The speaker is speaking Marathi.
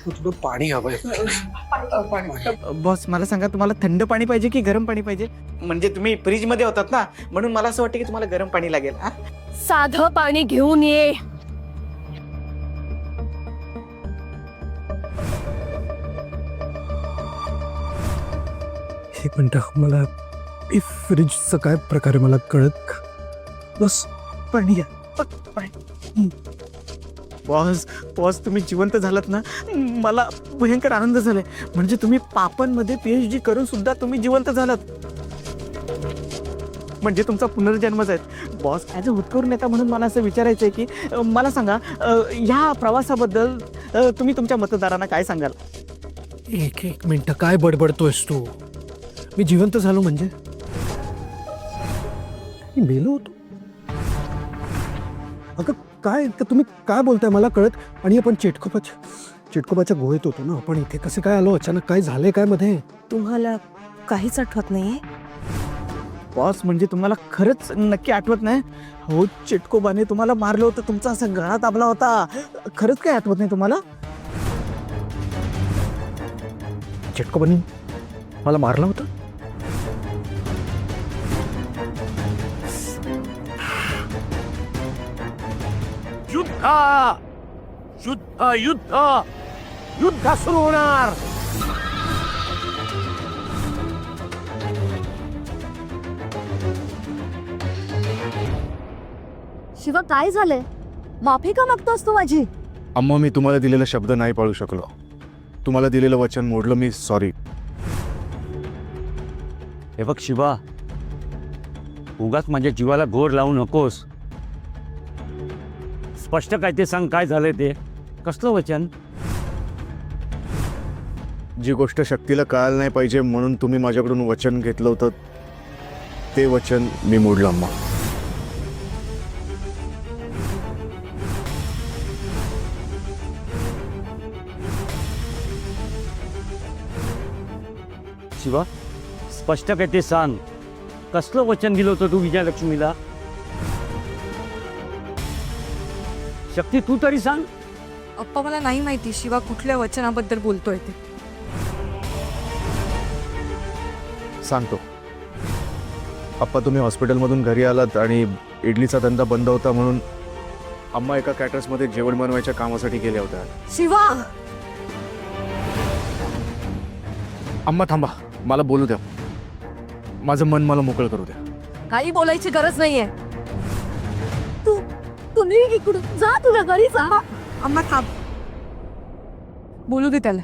थोडं पाणी हवंय. बॉस मला सांगा, तुम्हाला थंड पाणी पाहिजे की गरम पाणी पाहिजे? म्हणजे तुम्ही फ्रीज मध्ये होतात ना, म्हणून मला असं वाटतं की तुम्हाला गरम पाणी लागेल. साधं पाणी घेऊन ये. एक मिनिट, मला फ्रीजचं काय प्रकारे मला कळत. बस पाणी घ्या. बॉस बॉस तुम्ही जिवंत झालात ना, मला भयंकर आनंद झालाय. म्हणजे तुम्ही पापांमध्ये PhD करून सुद्धा तुम्ही जिवंत झालात. म्हणजे तुमचा पुनर्जन्मच आहे. बॉस ॲज अ हुतकरून नेता म्हणून मला असं विचारायचं आहे की मला सांगा, ह्या प्रवासाबद्दल तुम्ही तुमच्या मतदारांना काय सांगाल? एक मिनिट, काय बडबडतोयस तू? मी जिवंत झालो म्हणजे मी मेलो होतो? अगं काय तुम्ही काय बोलताय मला कळत. आणि आपण चिटकोबाच्या गुहेत होतो ना, आपण इथे कसे काय आलो अचानक? काय झालंय काय मध्ये? तुम्हाला काहीच आठवत नाहीये? बॉस म्हणजे तुम्हाला खरंच नक्की आठवत नाही? हो, चिटकोबाने तुम्हाला मारलं होतं, तुमचा असा गळा दाबला होता. खरंच काय आठवत नाही तुम्हाला? चिटकोबानी मला मारलं होतं? युद्ध सुरू होणार. शिवा काय झालंय? माफी का मागतोस तू माझी? अम्मा, मी तुम्हाला दिलेला शब्द नाही पाळू शकलो. तुम्हाला दिलेलं वचन मोडलं मी. सॉरी. हे बघ शिवा, उगाच माझ्या जीवाला घोर लावू नकोस. स्पष्ट काय ते सांग, काय झालंय ते? कसलं वचन? जी गोष्ट शक्तीला कळायला नाही पाहिजे म्हणून तुम्ही माझ्याकडून वचन घेतलं होतं, ते वचन मी मोडलं अम्मा. शिवा, स्पष्ट काय ते सांग. कसलं वचन दिलं होतं तू विजयलक्ष्मीला? शक्ती, तू तरी सांग. अप्पा मला नाही माहिती शिवा कुठल्या वचनाबद्दल बोलतोय ते. सांगतो. अप्पा, तुम्ही हॉस्पिटलमधून घरी आलात आणि इडलीचा धंदा बंद होता म्हणून अम्मा एका कॅटर्समध्ये जेवण बनवायच्या कामासाठी गेल्या होत्या. शिवा, अम्मा थांबा, मला बोलू द्या. माझं मन मला मोकळं करू द्या. काही बोलायची गरज नाहीये. तू निघ इकडून, जा तुला घरी जा. अम्मा थांब, बोलू दे त्याला.